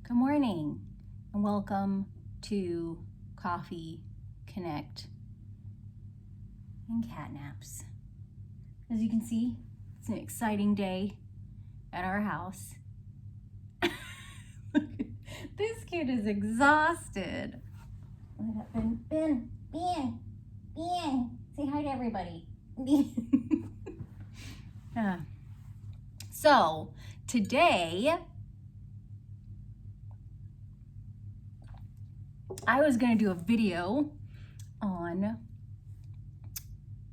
Good morning and welcome to Coffee, Connect, and Catnaps. As you can see, it's an exciting day at our house. This kid is exhausted. Ben, say hi to everybody. So today, I was going to do a video on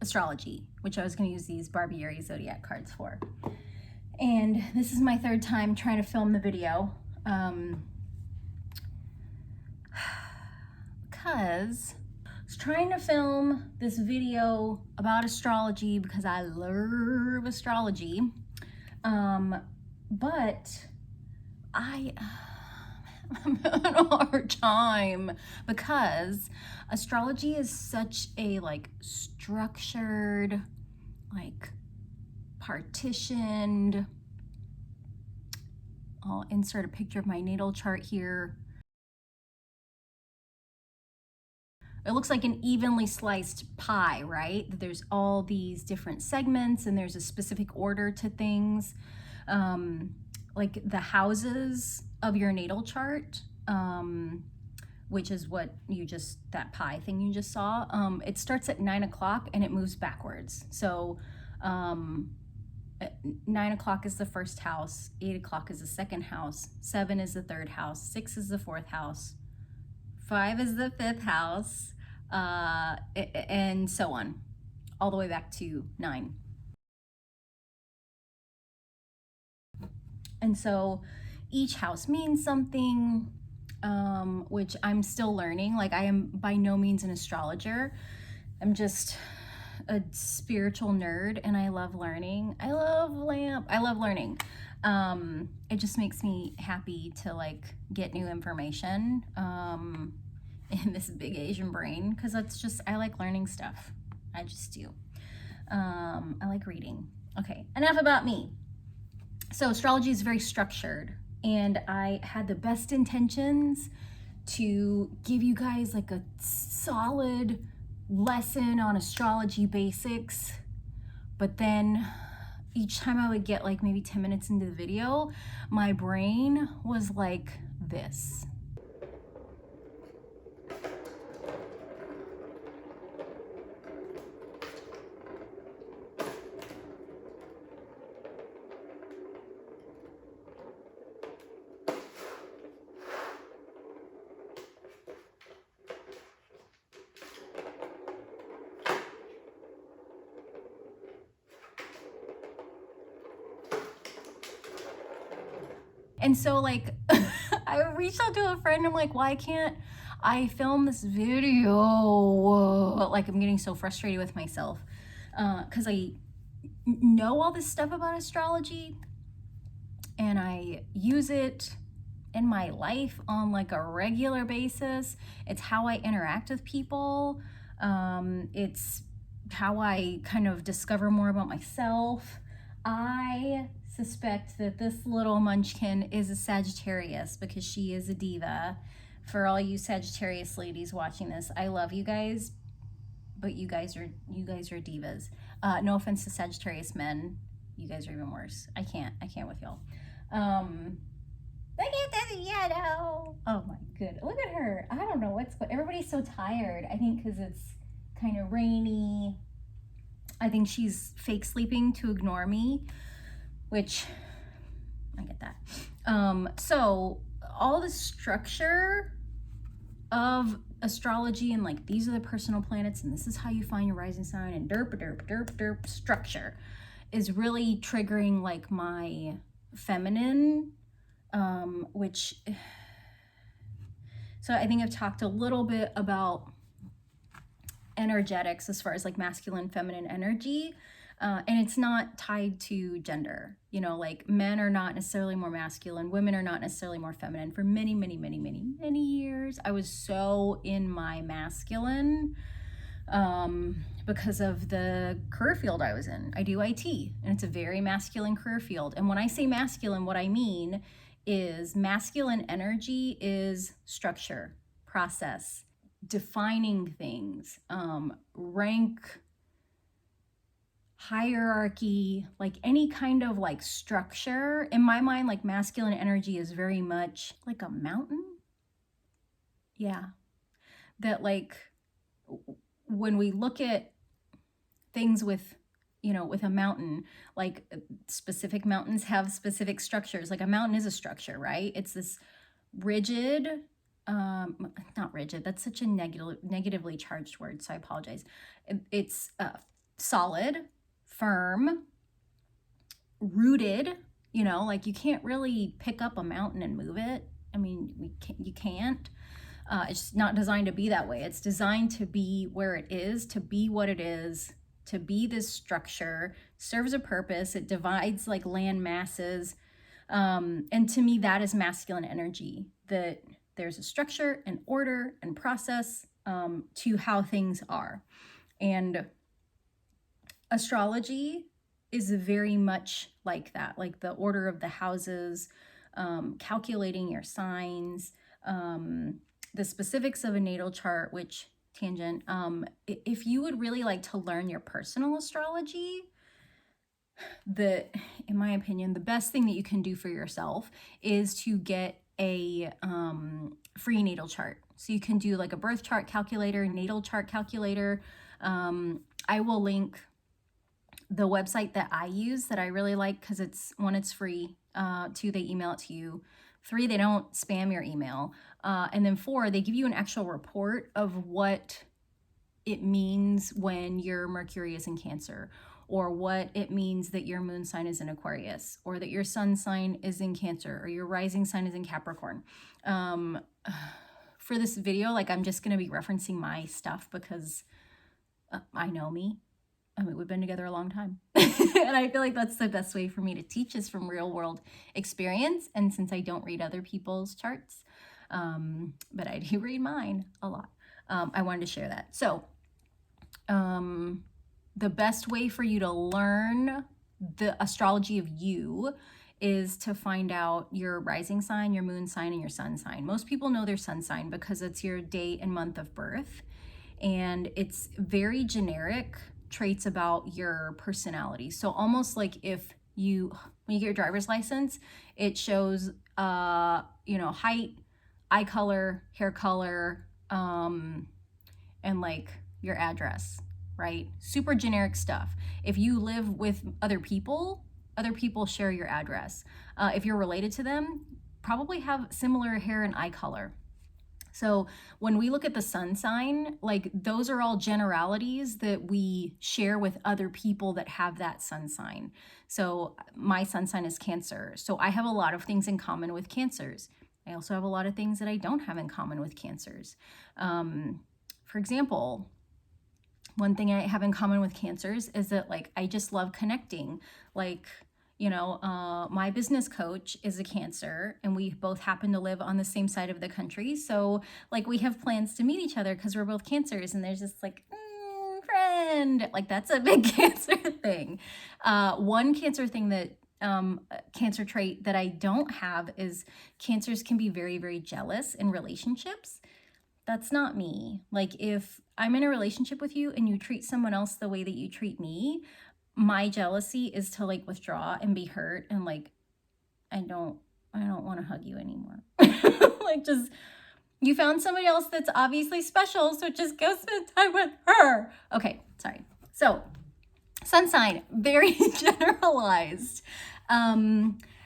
astrology, which I was going to use these Barbie Aries zodiac cards for. And this is my third time trying to film the video because I was trying to film this video about astrology because I love astrology, but I'm having a hard time because astrology is such a structured, partitioned. I'll insert a picture of my natal chart here. It looks like an evenly sliced pie, right? There's all these different segments and there's a specific order to things. Like the houses of your natal chart, which is what that pie thing you just saw, it starts at 9 o'clock and it moves backwards. So 9 o'clock is the first house, 8 o'clock is the second house, 7 is the third house, 6 is the fourth house, 5 is the fifth house, and so on, all the way back to 9. And so each house means something, which I'm still learning. I am by no means an astrologer. I'm just a spiritual nerd and I love learning. I love learning. It just makes me happy to get new information in this big Asian brain, because I like learning stuff. I just do. I like reading. Okay, enough about me. So astrology is very structured, and I had the best intentions to give you guys a solid lesson on astrology basics, but then each time I would get maybe 10 minutes into the video, my brain was like this. And so I reached out to a friend. I'm like, why can't I film this video? I'm getting so frustrated with myself because I know all this stuff about astrology and I use it in my life on a regular basis. It's how I interact with people. It's how I kind of discover more about myself. I suspect that this little munchkin is a Sagittarius because she is a diva. For all you Sagittarius ladies watching this, I love you guys, but you guys are divas. No offense to Sagittarius men, you guys are even worse. I can't with y'all. Look at this yellow. Oh my good. Look at her. I don't know everybody's so tired. I think because it's kind of rainy. I think she's fake sleeping to ignore me, which I get that. So all the structure of astrology and these are the personal planets and this is how you find your rising sign and derp structure is really triggering my feminine, which, so I think I've talked a little bit about energetics as far as masculine, feminine energy. And it's not tied to gender. Men are not necessarily more masculine. Women are not necessarily more feminine. For many, many, many, many, many years, I was so in my masculine because of the career field I was in. I do IT, and it's a very masculine career field. And when I say masculine, what I mean is masculine energy is structure, process, defining things, rank, hierarchy, like any kind of like structure. In my mind, like masculine energy is very much like a mountain. Yeah. That like when we look at things with, you know, with a mountain, like specific mountains have specific structures. Like a mountain is a structure, right? It's this rigid, not rigid, that's such a negatively charged word, so I apologize. It's solid, firm, rooted, you know, like you can't really pick up a mountain and move it. I mean, you can't. It's not designed to be that way. It's designed to be where it is, to be what it is, to be this structure, serves a purpose. It divides like land masses. And to me, that is masculine energy, that there's a structure and order and process to how things are. And astrology is very much like that, like the order of the houses, calculating your signs, the specifics of a natal chart, which tangent, if you would really like to learn your personal astrology, in my opinion, the best thing that you can do for yourself is to get a free natal chart. So you can do like a birth chart calculator, natal chart calculator. I will link the website that I use that I really like because it's free. 2, they email it to you. 3, they don't spam your email. And then 4, they give you an actual report of what it means when your Mercury is in Cancer, or what it means that your moon sign is in Aquarius, or that your sun sign is in Cancer, or your rising sign is in Capricorn. For this video, like I'm just going to be referencing my stuff because I know me. I mean, we've been together a long time. And I feel like that's the best way for me to teach is from real world experience. And since I don't read other people's charts, but I do read mine a lot, I wanted to share that. So the best way for you to learn the astrology of you is to find out your rising sign, your moon sign, and your sun sign. Most people know their sun sign because it's your date and month of birth. And it's very generic traits about your personality. So almost like if when you get your driver's license, it shows, you know, height, eye color, hair color, and like your address, right? Super generic stuff. If you live with other people share your address. If you're related to them, probably have similar hair and eye color. So when we look at the sun sign, like those are all generalities that we share with other people that have that sun sign. So my sun sign is Cancer. So I have a lot of things in common with Cancers. I also have a lot of things that I don't have in common with Cancers. For example, one thing I have in common with Cancers is that like I just love connecting. Like, you know, my business coach is a Cancer and we both happen to live on the same side of the country. So like we have plans to meet each other because we're both Cancers, and there's just like, friend, like that's a big Cancer thing. One Cancer thing that, Cancer trait that I don't have is Cancers can be very, very jealous in relationships. That's not me. Like if I'm in a relationship with you and you treat someone else the way that you treat me, my jealousy is to like withdraw and be hurt and like I don't want to hug you anymore. Like just you found somebody else that's obviously special, so just go spend time with her. Okay, sorry. So sun sign, very generalized.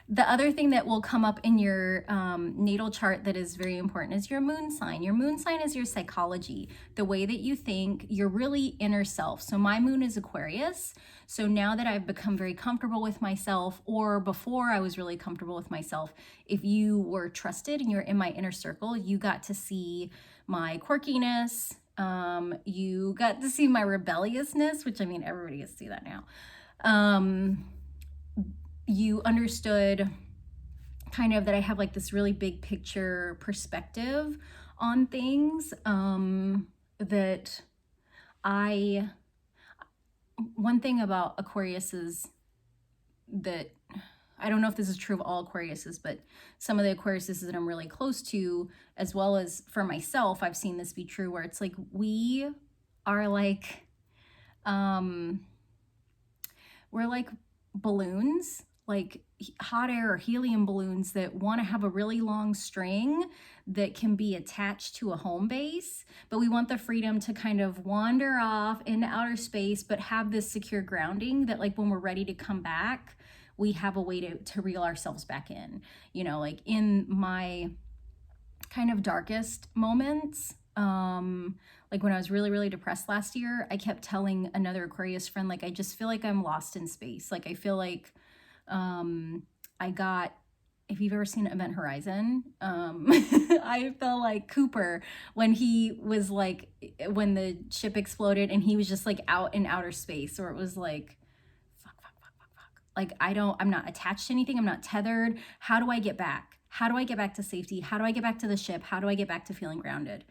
The other thing that will come up in your natal chart that is very important is your moon sign. Your moon sign is your psychology, the way that you think, your really inner self. So my moon is Aquarius. So now that I've become very comfortable with myself, or before I was really comfortable with myself, if you were trusted and you're in my inner circle, you got to see my quirkiness. You got to see my rebelliousness, which I mean, everybody gets to see that now. You understood kind of that I have like this really big picture perspective on things, that one thing about Aquarius is that I don't know if this is true of all Aquariuses, but some of the Aquariuses that I'm really close to, as well as for myself, I've seen this be true, where it's like we are like, we're like balloons, like hot air or helium balloons that want to have a really long string that can be attached to a home base, but we want the freedom to kind of wander off into outer space, but have this secure grounding that, like, when we're ready to come back, we have a way to reel ourselves back in. You know, like in my kind of darkest moments, like when I was really, really depressed last year, I kept telling another Aquarius friend, like, I just feel like I'm lost in space. Like, I feel like I got, if you've ever seen Event Horizon, I felt like Cooper when he was like, when the ship exploded and he was just like out in outer space, or it was like, fuck. Like, I'm not attached to anything. I'm not tethered. How do I get back? How do I get back to safety? How do I get back to the ship? How do I get back to feeling grounded?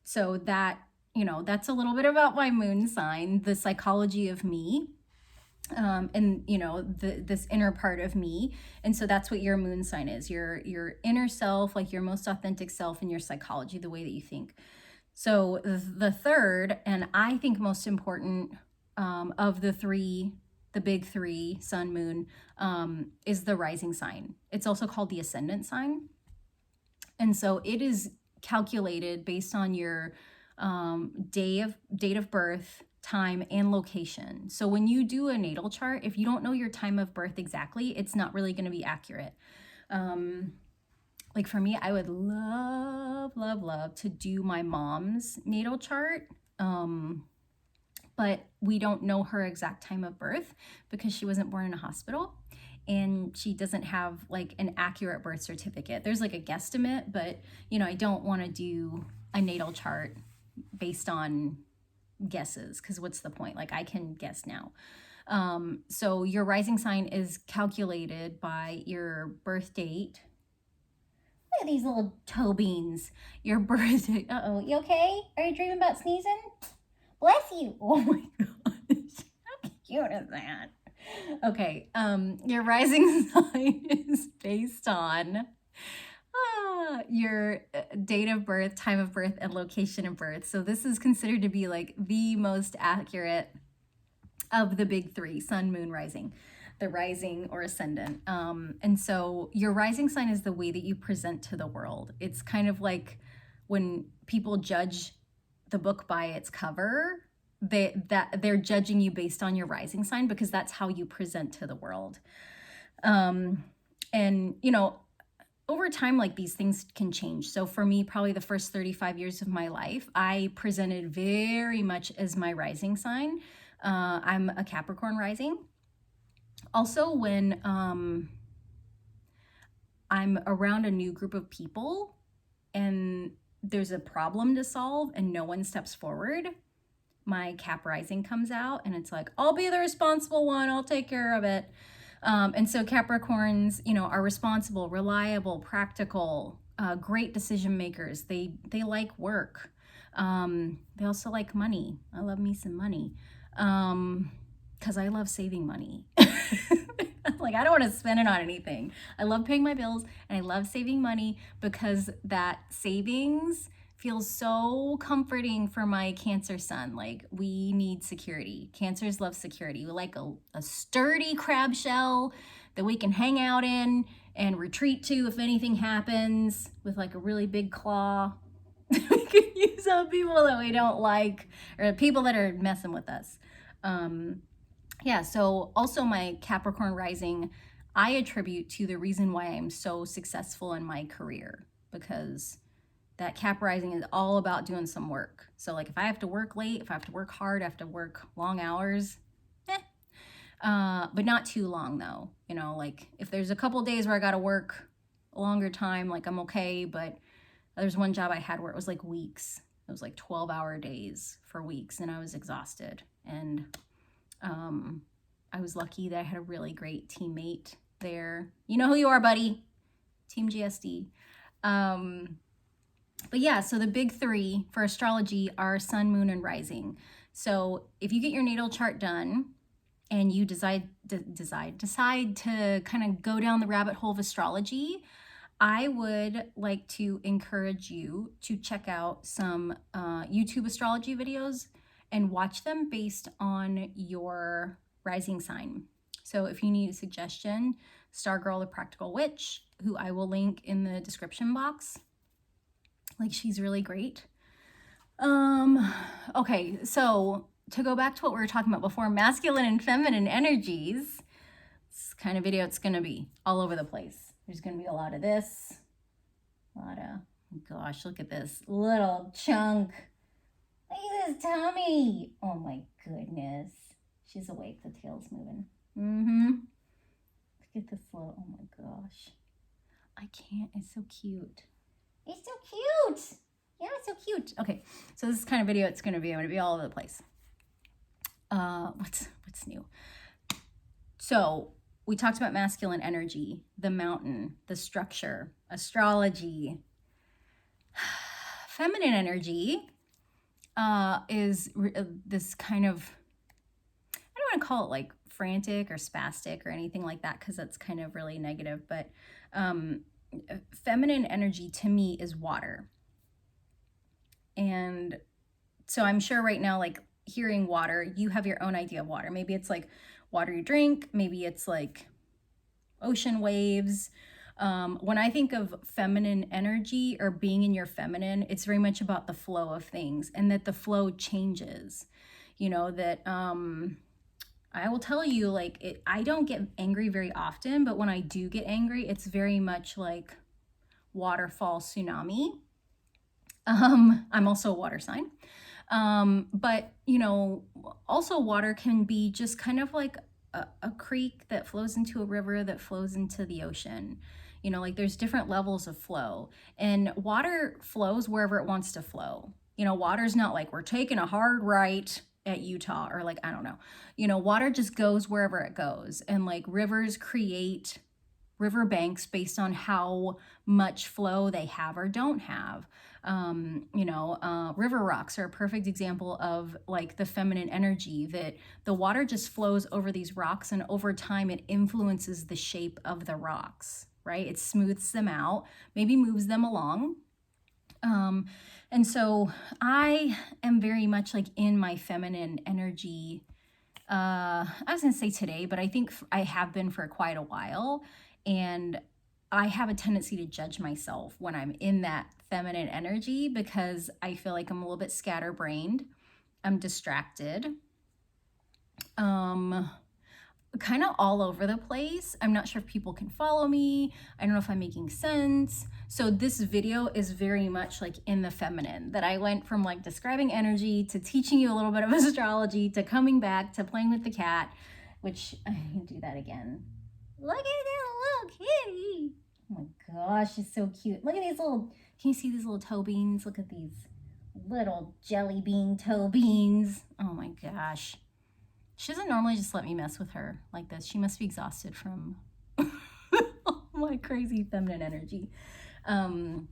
So that, you know, that's a little bit about my moon sign, the psychology of me, and, you know, this inner part of me. And so that's what your moon sign is, your inner self, like your most authentic self, and your psychology, the way that you think. So the third, and I think most important, of the big three, sun, moon, is the rising sign. It's also called the ascendant sign. And so it is calculated based on your date of birth, time, and location. So when you do a natal chart, if you don't know your time of birth exactly, it's not really going to be accurate. Like for me, I would love to do my mom's natal chart. But we don't know her exact time of birth because she wasn't born in a hospital, and she doesn't have like an accurate birth certificate. There's like a guesstimate, but, you know, I don't want to do a natal chart based on guesses, because what's the point? Like, I can guess now. So your rising sign is calculated by your birth date. Look at these little toe beans. Your birth date. Uh-oh, you okay? Are you dreaming about sneezing? Bless you. Oh my gosh. How cute is that? Okay, your rising sign is based on your date of birth, time of birth, and location of birth. So this is considered to be like the most accurate of the big three: sun, moon, rising, the rising or ascendant. And so your rising sign is the way that you present to the world. It's kind of like when people judge the book by its cover, they're judging you based on your rising sign, because that's how you present to the world. And, you know, over time, like, these things can change. So for me, probably the first 35 years of my life, I presented very much as my rising sign. I'm a Capricorn rising. Also, when I'm around a new group of people and there's a problem to solve and no one steps forward, my Cap rising comes out, and it's like, I'll be the responsible one. I'll take care of it. And so Capricorns, you know, are responsible, reliable, practical, great decision makers. They like work. They also like money. I love me some money, because I love saving money. Like, I don't want to spend it on anything. I love paying my bills, and I love saving money, because that savings feels so comforting for my Cancer sun. Like, we need security. Cancers love security. We like a sturdy crab shell that we can hang out in and retreat to if anything happens, with like a really big claw. We can use on people that we don't like, or people that are messing with us. Yeah, so also my Capricorn rising, I attribute to the reason why I'm so successful in my career, because that Cap rising is all about doing some work. So like, if I have to work late, if I have to work hard, I have to work long hours, but not too long though. You know, like if there's a couple days where I got to work a longer time, like I'm okay. But there's one job I had where it was like weeks. It was like 12-hour days for weeks, and I was exhausted. And I was lucky that I had a really great teammate there. You know who you are, buddy. Team GSD. But yeah, so the big three for astrology are sun, moon, and rising. So if you get your natal chart done, and you decide to kind of go down the rabbit hole of astrology, I would like to encourage you to check out some YouTube astrology videos and watch them based on your rising sign. So if you need a suggestion, Stargirl The Practical Witch, who I will link in the description box. Like, she's really great. Okay, so to go back to what we were talking about before, masculine and feminine energies, this kind of video it's gonna be all over the place. There's gonna be a lot of this, a lot of, gosh, look at this little chunk. Look at this tummy. Oh my goodness. She's awake, the tail's moving. Look at this little, oh my gosh. I can't, it's so cute. It's so cute. Yeah, it's so cute. Okay, so this is kind of video it's gonna be. I'm gonna be all over the place. What's new? So we talked about masculine energy, the mountain, the structure, astrology. Feminine energy is this kind of, I don't want to call it like frantic or spastic or anything like that, because that's kind of really negative, but feminine energy to me is water. And so I'm sure right now, like, hearing water, you have your own idea of water. Maybe it's like water you drink, maybe it's like ocean waves. When I think of feminine energy or being in your feminine, it's very much about the flow of things, and that the flow changes. You know, that I will tell you, like, I don't get angry very often, but when I do get angry, it's very much like waterfall tsunami. I'm also a water sign. But, you know, also water can be just kind of like a creek that flows into a river that flows into the ocean. You know, like, there's different levels of flow, and water flows wherever it wants to flow. You know, water's not like we're taking a hard right at Utah, or like, I don't know. You know, water just goes wherever it goes. And like, rivers create river banks based on how much flow they have or don't have. River rocks are a perfect example of like the feminine energy, that the water just flows over these rocks, and over time it influences the shape of the rocks, right? It smooths them out, maybe moves them along. And so I am very much like in my feminine energy. I was gonna say today, but I think I have been for quite a while. And I have a tendency to judge myself when I'm in that feminine energy, because I feel like I'm a little bit scatterbrained. I'm distracted. Kind of all over the place. I'm not sure if people can follow me. I don't know if I'm making sense. So this video is very much like in the feminine, that I went from like describing energy to teaching you a little bit of astrology to coming back to playing with the cat, which I can do that again. Look at that little kitty. Oh my gosh, she's so cute. Look at these little, can you see these little toe beans? Look at these little jelly bean toe beans. Oh my gosh. She doesn't normally just let me mess with her like this. She must be exhausted from my crazy feminine energy. And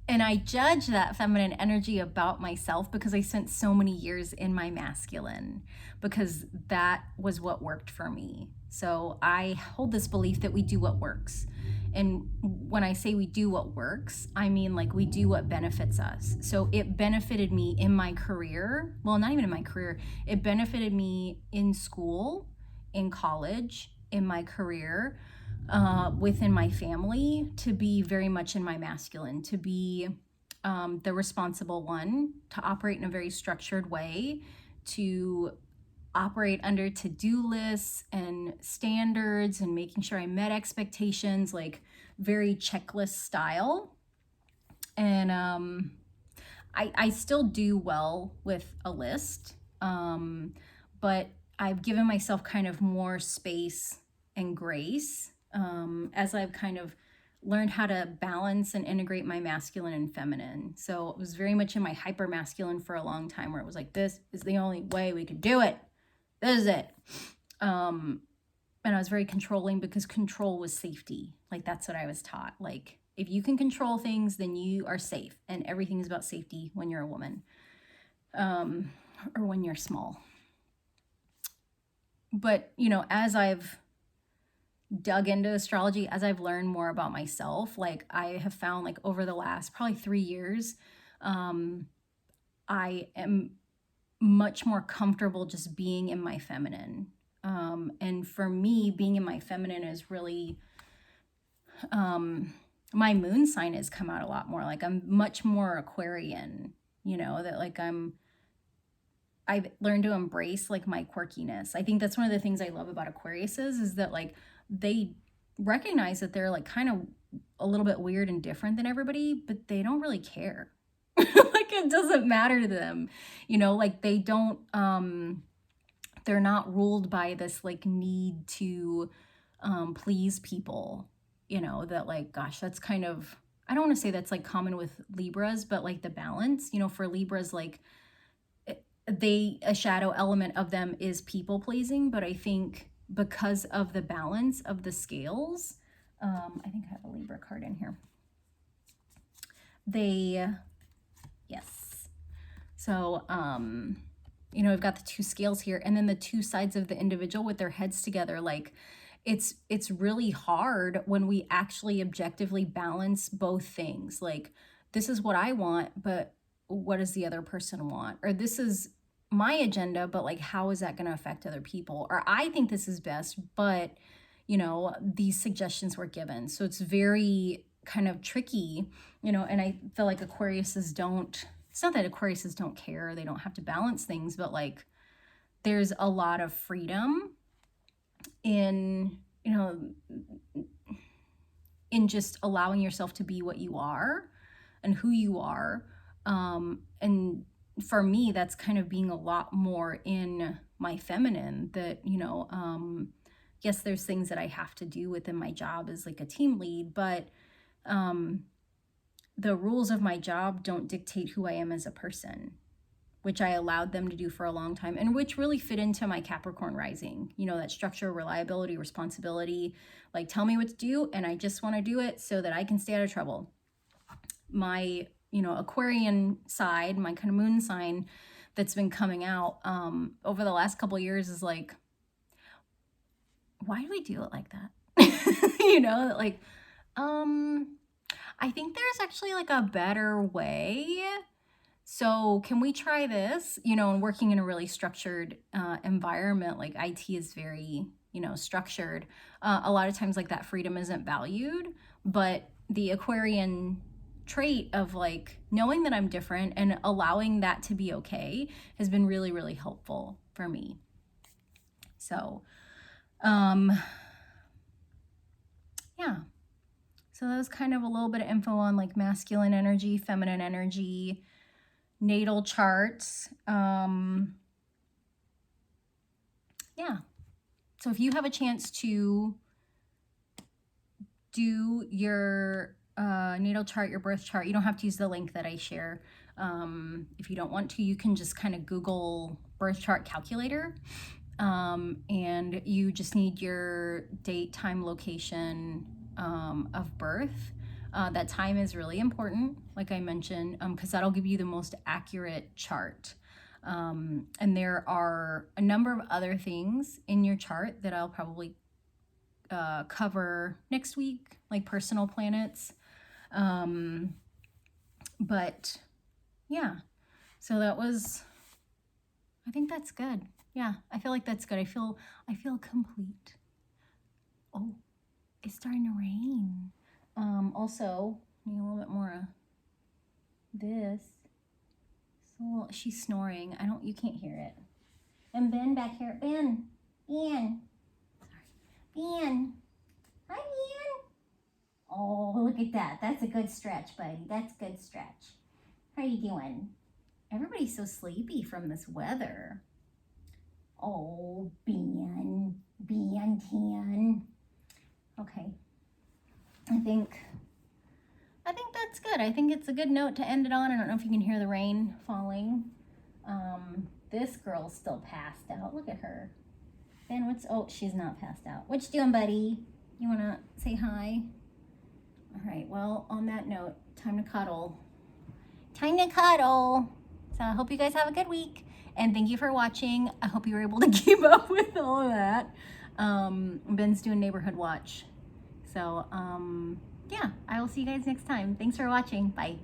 I judge that feminine energy about myself because I spent so many years in my masculine, because that was what worked for me. So I hold this belief that we do what works. And when I say we do what works, I mean like we do what benefits us. So it benefited me in my career. Well, not even in my career. It benefited me in school, in college, in my career, within my family, to be very much in my masculine, to be the responsible one, to operate in a very structured way, to operate under to-do lists and standards and making sure I met expectations, like very checklist style. And I still do well with a list, but I've given myself kind of more space and grace as I've kind of learned how to balance and integrate my masculine and feminine. So it was very much in my hyper masculine for a long time, where it was like, this is the only way we could do it. This is it. And I was very controlling, because control was safety. Like, that's what I was taught. Like, if you can control things, then you are safe. And everything is about safety when you're a woman, or when you're small. but, you know, as I've dug into astrology, as I've learned more about myself, like I have found like over the last probably 3 years, I am much more comfortable just being in my feminine. And for me, being in my feminine is really, my moon sign has come out a lot more. Like I'm much more Aquarian, you know, that like I've learned to embrace like my quirkiness. I think that's one of the things I love about Aquariuses is that like they recognize that they're like kind of a little bit weird and different than everybody, but they don't really care. Like it doesn't matter to them, you know, like they don't they're not ruled by this like need to please people, you know, that like gosh, that's kind of, I don't want to say that's like common with Libras, but like the balance, you know, for Libras, like a shadow element of them is people pleasing, but I think because of the balance of the scales, I think I have a Libra card in here. Yes. So, you know, I've got the two scales here and then the two sides of the individual with their heads together. Like it's really hard when we actually objectively balance both things. Like this is what I want, but what does the other person want? Or this is my agenda, but like how is that going to affect other people? Or I think this is best, but you know, these suggestions were given. So it's very kind of tricky, you know, and I feel like Aquariuses don't, it's not that Aquariuses don't care, they don't have to balance things, but like there's a lot of freedom in, you know, in just allowing yourself to be what you are and who you are. And for me, that's kind of being a lot more in my feminine that, you know, yes, there's things that I have to do within my job as like a team lead, but the rules of my job don't dictate who I am as a person, which I allowed them to do for a long time and which really fit into my Capricorn rising, you know, that structure, reliability, responsibility, like tell me what to do and I just want to do it so that I can stay out of trouble. My, you know, Aquarian side, my kind of moon sign that's been coming out over the last couple of years is like, why do we do it like that? You know, like, I think there's actually like a better way. So can we try this? You know, and working in a really structured environment, like IT is very, you know, structured. A lot of times like that freedom isn't valued, but the Aquarian trait of like knowing that I'm different and allowing that to be okay has been really, really helpful for me. So, yeah. So that was kind of a little bit of info on like masculine energy, feminine energy, natal charts. Yeah. So if you have a chance to do your natal chart, your birth chart, you don't have to use the link that I share. If you don't want to, you can just kind of Google birth chart calculator. And you just need your date, time, location of birth. That time is really important, like I mentioned, because that'll give you the most accurate chart. And there are a number of other things in your chart that I'll probably cover next week, like personal planets. But yeah, so that was, I think that's good. Yeah, I feel like that's good. I feel complete. Oh, it's starting to rain. Also, need a little bit more of this. So she's snoring. You can't hear it. And Ben back here. Ben. Sorry. Ben. Hi, Ben. Oh, look at that. That's a good stretch, buddy. That's a good stretch. How are you doing? Everybody's so sleepy from this weather. Oh, Ben. Okay. I think that's good. I think it's a good note to end it on. I don't know if you can hear the rain falling. This girl's still passed out. Look at her. Ben, she's not passed out. What you doing, buddy? You want to say hi? All right, well, on that note, time to cuddle. So I hope you guys have a good week. And thank you for watching. I hope you were able to keep up with all of that. Ben's doing neighborhood watch. So yeah, I will see you guys next time. Thanks for watching. Bye.